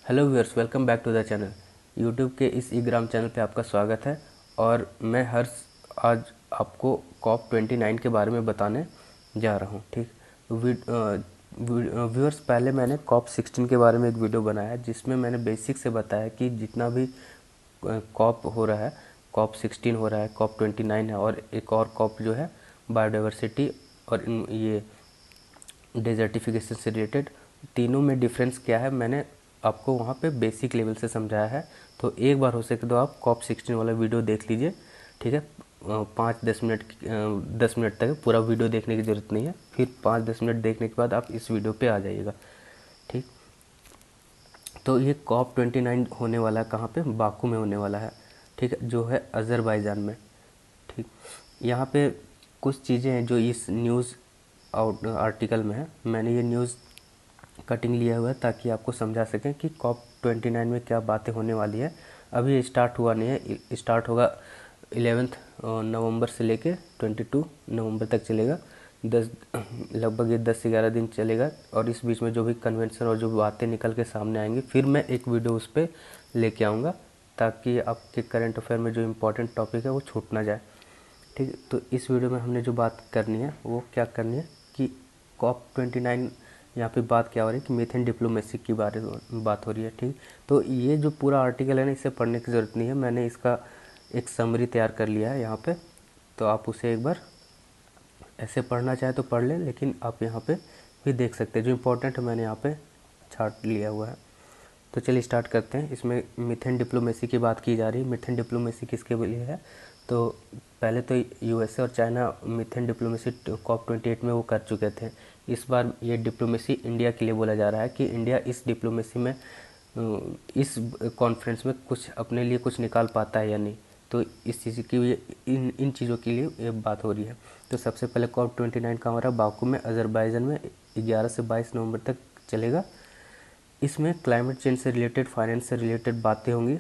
Hello viewers, welcome back to the channel. YouTube के इस eGram channel पे आपका स्वागत है। और मैं हर्ष आज आपको कॉप 29 के बारे में बताने जा रहा हूँ। ठीक, व्यूअर्स, पहले मैंने कॉप 16 के बारे में एक वीडियो बनाया जिसमें मैंने बेसिक से बताया कि जितना भी कॉप हो रहा है, कॉप 16 हो रहा है, कॉप 29 है और एक और कॉप जो है बायोडाइवर्सिटी और ये डेजर्टिफिकेशन से रिलेटेड, तीनों में डिफरेंस क्या है मैंने आपको वहाँ पे बेसिक लेवल से समझाया है। तो एक बार हो सके तो आप कॉप 16 वाला वीडियो देख लीजिए। ठीक है, 5-10 मिनट 10 मिनट तक पूरा वीडियो देखने की ज़रूरत नहीं है। फिर 5-10 मिनट देखने के बाद आप इस वीडियो पे आ जाइएगा। ठीक, तो ये कॉप 29 होने वाला है कहाँ पे? बाकू में होने वाला है। ठीक है, जो है अज़रबैजान में। ठीक, यहाँ पे कुछ चीज़ें हैं जो इस न्यूज़ आर्टिकल में है। मैंने ये न्यूज़ कटिंग लिया हुआ है ताकि आपको समझा सकें कि कॉप 29 में क्या बातें होने वाली है। अभी ये स्टार्ट हुआ नहीं है, स्टार्ट होगा 11 नवंबर से लेके 22 नवंबर तक चलेगा। 10 लगभग ये 10-11 दिन चलेगा। और इस बीच में जो भी कन्वेंशन और जो बातें निकल के सामने आएंगी, फिर मैं एक वीडियो उस पर लेके आऊँगा ताकि आपके करंट अफेयर में जो इम्पोर्टेंट टॉपिक है वो छूट ना जाए। ठीक है, तो इस वीडियो में हमने जो बात करनी है वो क्या करनी है कि कॉप 29 यहाँ पे बात क्या हो रही है कि मीथेन डिप्लोमेसी की बारे में बात हो रही है। ठीक, तो ये जो पूरा आर्टिकल है ना, इसे पढ़ने की ज़रूरत नहीं है। मैंने इसका एक समरी तैयार कर लिया है यहाँ पे, तो आप उसे एक बार ऐसे पढ़ना चाहे तो पढ़ लें, लेकिन आप यहाँ पे भी देख सकते हैं। जो इम्पोर्टेंट है मैंने यहाँ पे छाट लिया हुआ है। तो चलिए स्टार्ट करते हैं। इसमें मीथेन डिप्लोमेसी की बात की जा रही है। मीथेन डिप्लोमेसी किसके लिए है? तो पहले तो यूएसए और चाइना मीथेन डिप्लोमेसी कॉप 28 में वो कर चुके थे। इस बार ये डिप्लोमेसी इंडिया के लिए बोला जा रहा है कि इंडिया इस डिप्लोमेसी में इस कॉन्फ्रेंस में कुछ अपने लिए कुछ निकाल पाता है या नहीं। तो इस चीज़ की इन चीज़ों के लिए ये बात हो रही है। तो सबसे पहले कॉप 29 कहाँ हो रहा है? बाकू में, अज़रबैजान में। 11 से 22 नवंबर तक चलेगा। इसमें क्लाइमेट चेंज से रिलेटेड, फाइनेंस से रिलेटेड बातें होंगी।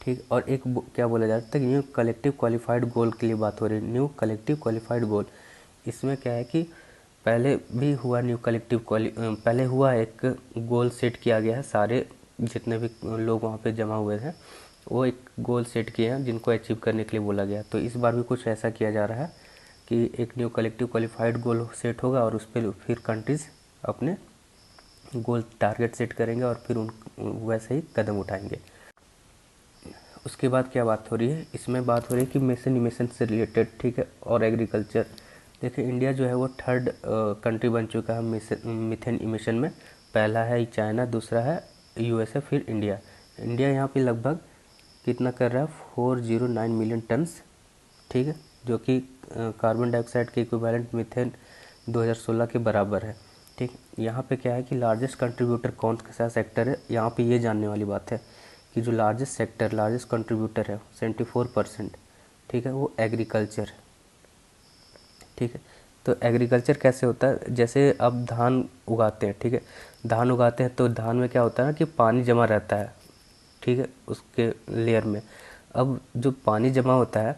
ठीक, और एक क्या बोला जाता है, न्यू कलेक्टिव क्वालिफाइड गोल के लिए बात हो रही है। न्यू कलेक्टिव क्वालिफाइड गोल, इसमें क्या है कि पहले भी हुआ न्यू कलेक्टिव पहले हुआ एक गोल सेट किया गया है। सारे जितने भी लोग वहाँ पे जमा हुए थे वो एक गोल सेट किए हैं जिनको अचीव करने के लिए बोला गया। तो इस बार भी कुछ ऐसा किया जा रहा है कि एक new collective qualified goal set होगा और उस पर फिर कंट्रीज़ अपने गोल टारगेट सेट करेंगे और फिर उन वैसे ही कदम उठाएंगे। उसके बाद क्या बात हो रही है? इसमें बात हो रही है कि मिशन से रिलेटेड। ठीक है, और एग्रीकल्चर। देखिए, इंडिया जो है वो थर्ड कंट्री बन चुका है मीथेन इमिशन में। पहला है चाइना, दूसरा है यूएसए, फिर इंडिया। इंडिया यहाँ पे लगभग कितना कर रहा है? 409 मिलियन टन्स। ठीक है, जो कि कार्बन डाइऑक्साइड के इक्विवेलेंट मीथेन 2016 के बराबर है। ठीक, यहाँ पे क्या है कि लार्जेस्ट कंट्रीब्यूटर कौन सा सेक्टर है? यहाँ पे ये जानने वाली बात है कि जो लार्जेस्ट कंट्रीब्यूटर है 74%। ठीक है, वो एग्रीकल्चर है। ठीक है, तो एग्रीकल्चर कैसे होता है? जैसे अब धान उगाते हैं। ठीक है, धान उगाते हैं तो धान में क्या होता है ना कि पानी जमा रहता है। ठीक है, उसके लेयर में अब जो पानी जमा होता है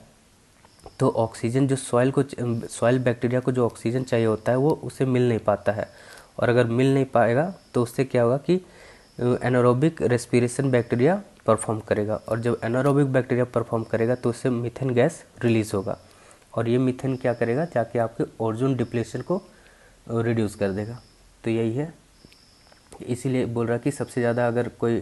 तो ऑक्सीजन जो सॉइल बैक्टीरिया को जो ऑक्सीजन चाहिए होता है वो उसे मिल नहीं पाता है। और अगर मिल नहीं पाएगा तो उससे क्या होगा कि एनारोबिक रेस्पिरेशन बैक्टीरिया परफॉर्म करेगा। और जब एनारोबिक बैक्टीरिया परफॉर्म करेगा तो उससे मीथेन गैस रिलीज़ होगा। और ये मीथेन क्या करेगा? जाके आपके ओजोन डिप्लेशन को रिड्यूस कर देगा। तो यही है, इसीलिए बोल रहा कि सबसे ज़्यादा अगर कोई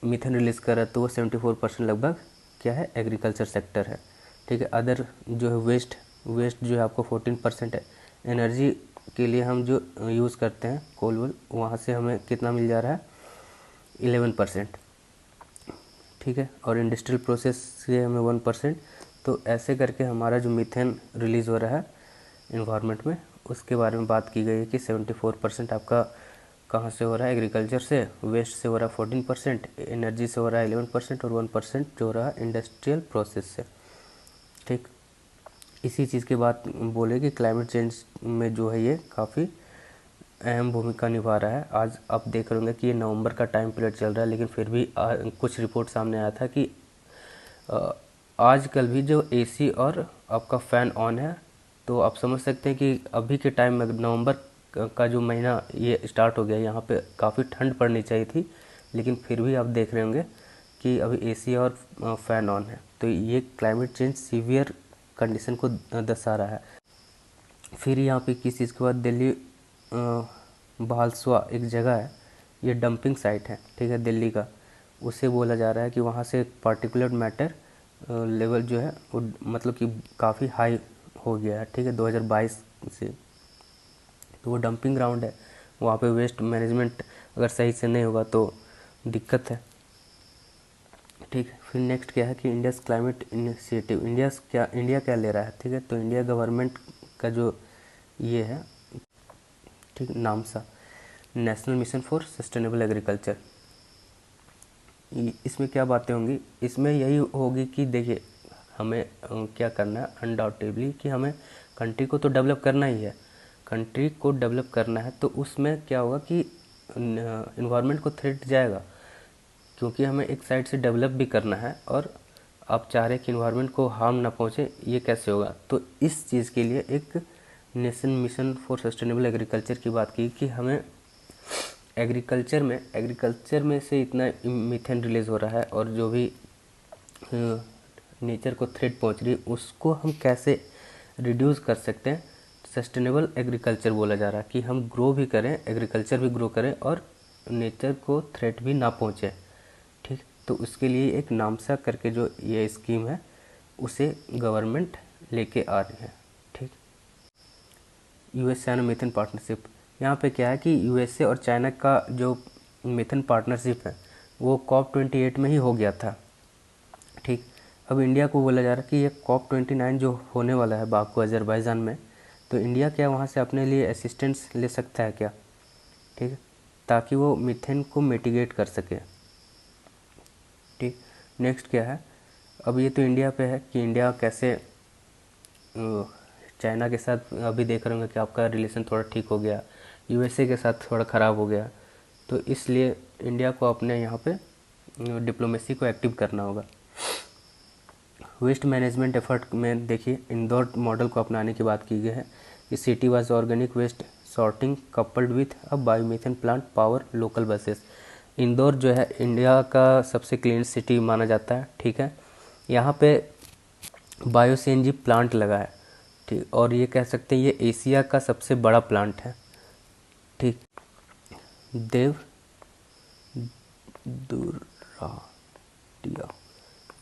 मीथेन रिलीज़ कर रहा है तो वो 74% लगभग क्या है? एग्रीकल्चर सेक्टर है। ठीक है, अदर जो है वेस्ट जो है आपको 14% है। एनर्जी के लिए हम जो यूज़ करते हैं कोल वोल, वहाँ से हमें कितना मिल जा रहा है? 11%। ठीक है, और इंडस्ट्रियल प्रोसेस से हमें 1%। तो ऐसे करके हमारा जो मीथेन रिलीज़ हो रहा है इन्वायरमेंट में, उसके बारे में बात की गई है कि 74% आपका कहाँ से हो रहा है? एग्रीकल्चर से। वेस्ट से हो रहा है 14%, एनर्जी से हो रहा है 11% और 1% जो हो रहा है इंडस्ट्रियल प्रोसेस से। ठीक, इसी चीज़ की बात बोले कि क्लाइमेट चेंज में जो है ये काफ़ी अहम भूमिका निभा रहा है। आज आप देख रहे होंगे कि ये नवंबर का टाइम पीरियड चल रहा है, लेकिन फिर भी कुछ रिपोर्ट सामने आया था कि आजकल भी जो एसी और आपका फ़ैन ऑन है। तो आप समझ सकते हैं कि अभी के टाइम में नवंबर का जो महीना ये स्टार्ट हो गया, यहाँ पे काफ़ी ठंड पड़नी चाहिए थी, लेकिन फिर भी आप देख रहे होंगे कि अभी एसी और फैन ऑन है। तो ये क्लाइमेट चेंज सीवियर कंडीशन को दर्शा रहा है। फिर यहाँ पे किस चीज़ के बाद दिल्ली भालसवा एक जगह है, ये डंपिंग साइट है, ठीक है, दिल्ली का। उसे बोला जा रहा है कि वहाँ से पार्टिकुलर मैटर लेवल जो है वो मतलब कि काफ़ी हाई हो गया है, ठीक है, 2022 से। तो वो डंपिंग ग्राउंड है, वहाँ पे वेस्ट मैनेजमेंट अगर सही से नहीं होगा तो दिक्कत है, ठीक है। फिर नेक्स्ट क्या है कि इंडियाज़ क्लाइमेट इनिशिएटिव, इंडिया क्या ले रहा है, ठीक है। तो इंडिया गवर्नमेंट का जो ये है, ठीक, नामसा national mission for sustainable agriculture. इसमें क्या बातें होंगी, इसमें यही होगी कि देखिए हमें क्या करना है, अनडाउटेबली कि हमें कंट्री को तो डेवलप करना ही है। कंट्री को डेवलप करना है तो उसमें क्या होगा कि इन्वायरमेंट को थ्रेट जाएगा, क्योंकि हमें एक साइड से डेवलप भी करना है और आप चाह रहे हैं कि इन्वायरमेंट को हार्म ना पहुँचे, ये कैसे होगा। तो इस चीज़ के लिए एक nation mission for sustainable agriculture की बात की कि हमें एग्रीकल्चर में से इतना मीथेन रिलीज़ हो रहा है और जो भी नेचर को थ्रेट पहुंच रही है उसको हम कैसे रिड्यूस कर सकते हैं। सस्टेनेबल एग्रीकल्चर बोला जा रहा है कि हम ग्रो भी करें, एग्रीकल्चर भी ग्रो करें और नेचर को थ्रेट भी ना पहुंचे, ठीक। तो उसके लिए एक नामसा करके जो ये स्कीम है उसे गवर्नमेंट लेके आ रही है, ठीक। यूएस चाइना मीथेन पार्टनरशिप, यहाँ पे क्या है कि यूएसए और चाइना का जो मीथेन पार्टनरशिप है वो COP28 में ही हो गया था, ठीक। अब इंडिया को बोला जा रहा है कि ये COP29 जो होने वाला है बाकू अजरबैजान में, तो इंडिया क्या वहाँ से अपने लिए असिस्टेंस ले सकता है क्या, ठीक है, ताकि वो मीथेन को मिटिगेट कर सके, ठीक। नेक्स्ट क्या है, अब ये तो इंडिया पे है कि इंडिया कैसे चाइना के साथ, अभी देख रहे होंगे कि आपका रिलेशन थोड़ा ठीक हो गया, यूएसए के साथ थोड़ा ख़राब हो गया, तो इसलिए इंडिया को अपने यहाँ पे डिप्लोमेसी को एक्टिव करना होगा। वेस्ट मैनेजमेंट एफर्ट में देखिए इंदौर मॉडल को अपनाने की बात की गई है कि city was organic waste sorting coupled with a biomethane plant power local buses. Indore जो है इंडिया का सबसे क्लीन सिटी माना जाता है, ठीक है। यहाँ पे बायो सीएनजी प्लांट लगा है, ठीक, और ये कह सकते हैं ये एशिया का सबसे बड़ा प्लांट है, ठीक। देव दुराटिया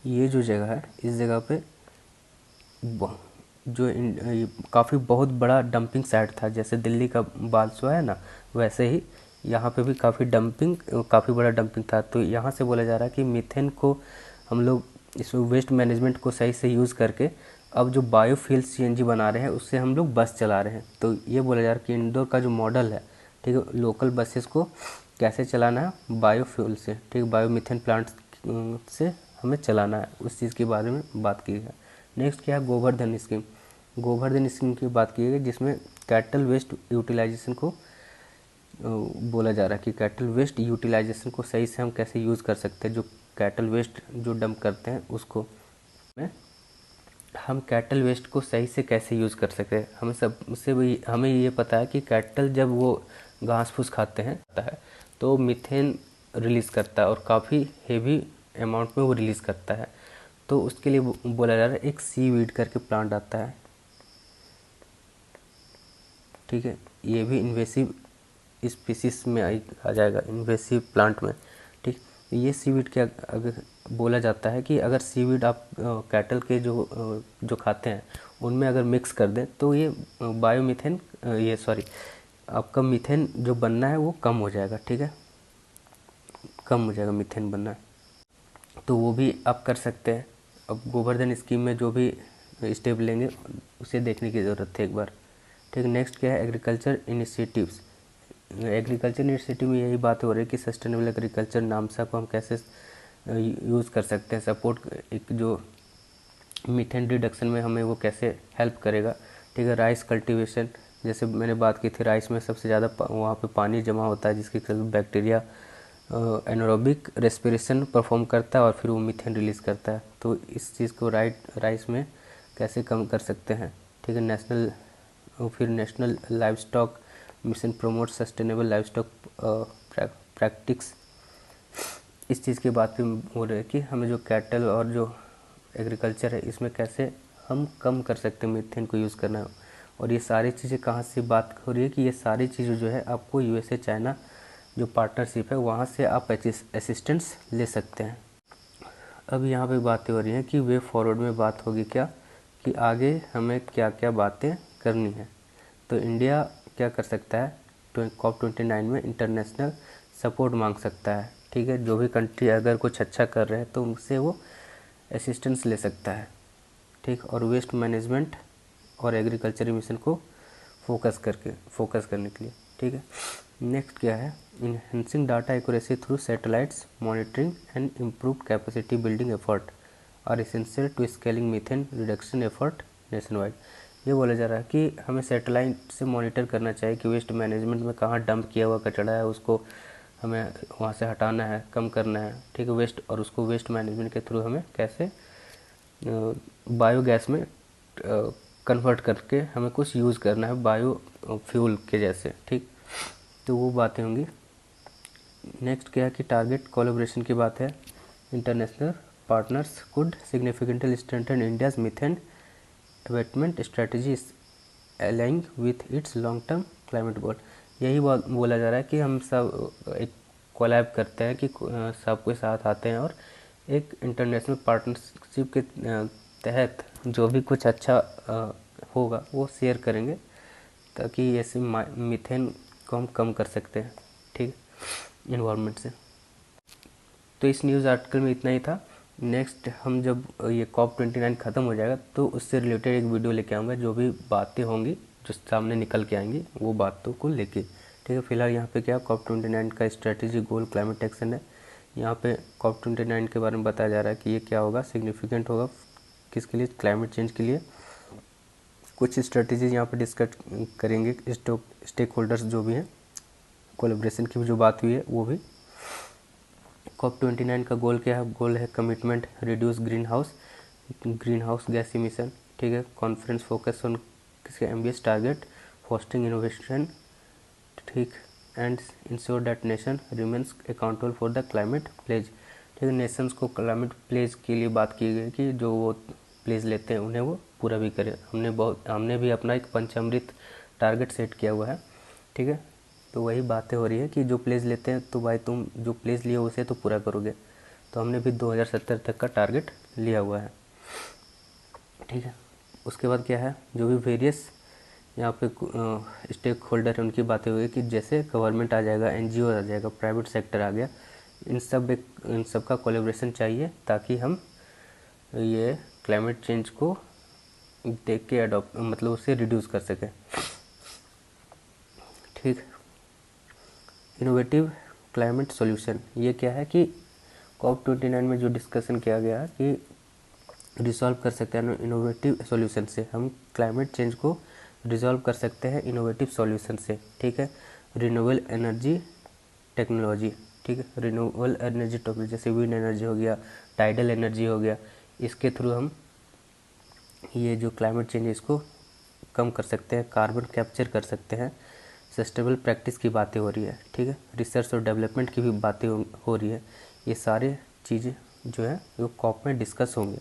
ये जो जगह है, इस जगह पे जो काफ़ी बहुत बड़ा डंपिंग साइट था, जैसे दिल्ली का बालसुआ है ना, वैसे ही यहाँ पे भी काफ़ी बड़ा डंपिंग था। तो यहाँ से बोला जा रहा है कि मीथेन को हम लोग इस वेस्ट मैनेजमेंट को सही से यूज़ करके अब जो बायोफ्यूल सीएनजी बना रहे हैं उससे हम लोग बस चला रहे हैं। तो ये बोला जा रहा है कि इंदौर का जो मॉडल है, ठीक है, लोकल बसेस को कैसे चलाना है बायोफ्यूल से, ठीक, बायोमीथेन प्लांट से हमें चलाना है, उस चीज़ के बारे में बात की है। नेक्स्ट क्या है, गोवर्धन स्कीम। गोवर्धन स्कीम की बात की गई जिसमें कैटल वेस्ट यूटिलाइजेशन को बोला जा रहा है कि कैटल वेस्ट यूटिलाइजेशन को सही से हम कैसे यूज़ कर सकते हैं। जो कैटल वेस्ट जो डंप करते हैं उसको हम कैटल वेस्ट को सही से कैसे यूज़ कर सकते हैं। हमें ये पता है कि कैटल जब वो घास फूस खाते हैं तो मीथेन रिलीज़ करता है और काफ़ी हेवी अमाउंट में वो रिलीज़ करता है। तो उसके लिए बोला जा रहा है एक सीवीड करके प्लांट आता है, ठीक है, ये भी इन्वेसिव स्पीसीज में आ जाएगा, इन्वेसिव प्लांट में, ठीक। ये सीवीड क्या अगर बोला जाता है कि अगर सीवीड आप कैटल के जो खाते हैं उनमें अगर मिक्स कर दें तो ये बायोमीथेन आपका मीथेन जो बनना है वो कम हो जाएगा, ठीक है, कम हो जाएगा मीथेन बनना है। तो वो भी आप कर सकते हैं। अब गोवर्धन स्कीम में जो भी स्टेप लेंगे उसे देखने की ज़रूरत है एक बार, ठीक। नेक्स्ट क्या है, एग्रीकल्चर इनिशिएटिव्स। एग्रीकल्चर इनिशिएटिव में यही बात हो रही है कि सस्टेनेबल एग्रीकल्चर नामसा को हम कैसे यूज़ कर सकते हैं, सपोर्ट एक जो मीथेन रिडक्शन में हमें वो कैसे हेल्प करेगा, ठीक है। राइस कल्टीवेशन, जैसे मैंने बात की थी, राइस में सबसे ज़्यादा वहाँ पे पानी जमा होता है जिसके कारण बैक्टीरिया एनारोबिक रेस्पिरेशन परफॉर्म करता है और फिर वो मीथेन रिलीज़ करता है। तो इस चीज़ को राइस में कैसे कम कर सकते हैं, ठीक है। National live stock mission promote sustainable livestock practice. इस चीज़ की बात भी हो रही है कि हमें जो कैटल और जो एग्रीकल्चर है इसमें कैसे हम कम कर सकते हैं मीथेन को यूज़ करना। और ये सारी चीज़ें कहाँ से बात हो रही है कि ये सारी चीज़ें जो है आपको यूएसए चाइना जो पार्टनरशिप है वहाँ से आप असिस्टेंस ले सकते हैं। अब यहाँ पे बातें हो रही हैं कि वे फॉरवर्ड में बात होगी क्या, कि आगे हमें क्या क्या बातें करनी है। तो इंडिया क्या कर सकता है, COP29 में इंटरनेशनल सपोर्ट मांग सकता है। ठीक है, जो भी कंट्री अगर कुछ अच्छा कर रहे हैं तो उनसे वो असिस्टेंस ले सकता है। ठीक, और वेस्ट मैनेजमेंट और एग्रीकल्चर मिशन को फोकस करने के लिए। ठीक है, नेक्स्ट क्या है, enhancing data accuracy through satellites monitoring and improve capacity building effort are essential to scaling methane reduction effort nationwide. ये बोला जा रहा है कि हमें सैटेलाइट से मॉनिटर करना चाहिए कि वेस्ट मैनेजमेंट में कहाँ डंप किया हुआ कचरा है उसको हमें वहाँ से हटाना है, कम करना है। ठीक है, वेस्ट, और उसको वेस्ट मैनेजमेंट के थ्रू हमें कैसे बायोगैस में कन्वर्ट करके हमें कुछ यूज़ करना है बायो फ्यूल के जैसे। ठीक, तो वो बातें होंगी। नेक्स्ट क्या है कि टारगेट कोलैबोरेशन की बात है, international partners could significantly strengthen India's methane abatement strategy aligning with its long term climate goal. यही बोला जा रहा है कि हम सब एक कोलैब करते हैं कि सब कोई साथ आते हैं और एक इंटरनेशनल पार्टनरशिप के तहत जो भी कुछ अच्छा होगा वो शेयर करेंगे ताकि ऐसे मीथेन को हम कम कर सकते हैं। ठीक, इन्वायरमेंट से। तो इस न्यूज़ आर्टिकल में इतना ही था। नेक्स्ट हम जब ये COP29 ख़त्म हो जाएगा तो उससे रिलेटेड एक वीडियो लेके आऊँगा, जो भी बातें होंगी जो सामने निकल के आएंगी वो बातों को लेके। ठीक है, फिलहाल यहाँ पे क्या COP29 का स्ट्रेटेजी गोल क्लाइमेट एक्शन है। यहाँ पे COP29 के बारे में बताया जा रहा है कि ये क्या होगा, सिग्निफिकेंट होगा किसके लिए, क्लाइमेट चेंज के लिए। कुछ स्ट्रेटेजीज यहाँ पे डिस्कस करेंगे स्टेक होल्डर्स जो भी हैं, कोलैबोरेशन की भी जो बात हुई है वो भी। COP29 का गोल क्या है, गोल है commitment reduce greenhouse gas emission. ठीक है, कॉन्फ्रेंस फोकस ऑन किसके एम्बिशियस टारगेट फोस्टिंग इनोवेशन। ठीक, and ensure that nation remains accountable for the climate pledge. ठीक है, नेशंस को क्लाइमेट प्लेज के लिए बात की गई कि जो वो प्लेज लेते हैं उन्हें वो पूरा भी करें। हमने भी अपना एक पंचामृत टारगेट सेट किया हुआ है। ठीक है, तो वही बातें हो रही है कि जो प्लेज लेते हैं तो भाई तुम जो प्लेज लिए उसे तो पूरा करोगे। तो हमने भी 2070 तक का टारगेट लिया हुआ है। ठीक है, उसके बाद क्या है, जो भी वेरियस यहाँ पे स्टेक होल्डर है उनकी बातें हुई कि जैसे गवर्नमेंट आ जाएगा, NGO आ जाएगा, प्राइवेट सेक्टर आ गया, इन सब का कोलैबोरेशन चाहिए ताकि हम ये क्लाइमेट चेंज को देख के अडॉप्ट मतलब उसे रिड्यूस कर सकें। ठीक, इनोवेटिव क्लाइमेट सॉल्यूशन, ये क्या है कि COP29 में जो डिस्कशन किया गया कि रिजॉल्व कर सकते हैं इनोवेटिव सॉल्यूशन से, हम क्लाइमेट चेंज को रिजॉल्व कर सकते हैं इनोवेटिव सॉल्यूशन से। ठीक है, रिन्यूएबल एनर्जी टेक्नोलॉजी। ठीक है, रिन्यूएबल एनर्जी टेक्नोलॉजी जैसे विंड एनर्जी हो गया, टाइडल एनर्जी हो गया, इसके थ्रू हम ये जो क्लाइमेट चेंज है इसको कम कर सकते हैं, कार्बन कैप्चर कर सकते हैं। सस्टेनेबल प्रैक्टिस की बातें हो रही है। ठीक है, रिसर्च और डेवलपमेंट की भी बातें हो रही है। ये सारे चीज़ें जो है वो COP में डिस्कस होंगे।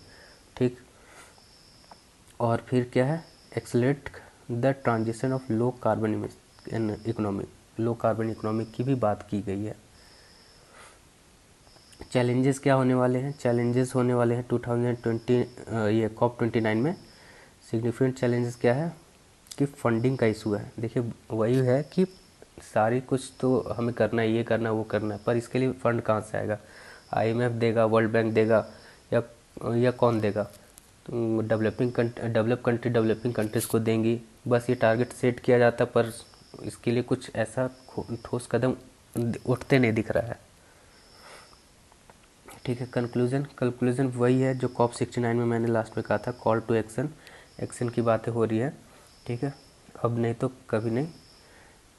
ठीक, और फिर क्या है, accelerate the transition of low carbon economy की भी बात की गई है। चैलेंजेस क्या होने वाले हैं, चैलेंजेस होने वाले हैं 2020 ये COP29 में। सिग्निफिकेंट चैलेंजेस क्या है कि फंडिंग का इशू है। देखिए वही है कि सारी कुछ तो हमें करना है, ये करना है, वो करना है, पर इसके लिए फंड कहाँ से आएगा, IMF देगा, वर्ल्ड बैंक देगा या कौन देगा, तो डेवलपिंग कंट्रीज़ को देंगी। बस ये टारगेट सेट किया जाता पर इसके लिए कुछ ऐसा ठोस कदम उठते नहीं दिख रहा है। ठीक है, कंक्लूजन वही है जो COP69 में मैंने लास्ट में कहा था, कॉल टू एक्शन की बातें हो रही है। ठीक है, अब नहीं तो कभी नहीं।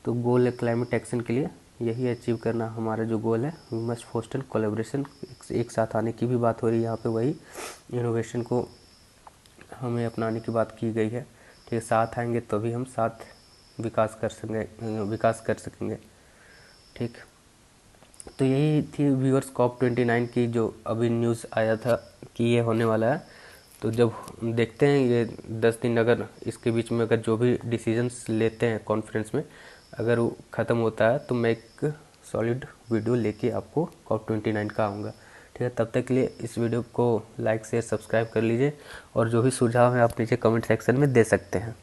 तो गोल है क्लाइमेट एक्शन के लिए यही अचीव करना हमारा जो गोल है, वी मस्ट फोस्टर कोलैबोरेशन, एक साथ आने की भी बात हो रही है यहाँ पे। वही इनोवेशन को हमें अपनाने की बात की गई है। ठीक है, साथ आएंगे तभी हम साथ विकास कर सकेंगे। ठीक, तो यही थी व्यूअर्स कॉप 29 की जो अभी न्यूज़ आया था कि ये होने वाला है। तो जब देखते हैं ये 10 दिन, अगर इसके बीच में अगर जो भी डिसीजंस लेते हैं कॉन्फ्रेंस में, अगर वो ख़त्म होता है तो मैं एक सॉलिड वीडियो लेके आपको कॉप 29 का आऊँगा। ठीक है, तब तक के लिए इस वीडियो को लाइक शेयर सब्सक्राइब कर लीजिए और जो भी सुझाव है आप नीचे कमेंट सेक्शन में दे सकते हैं।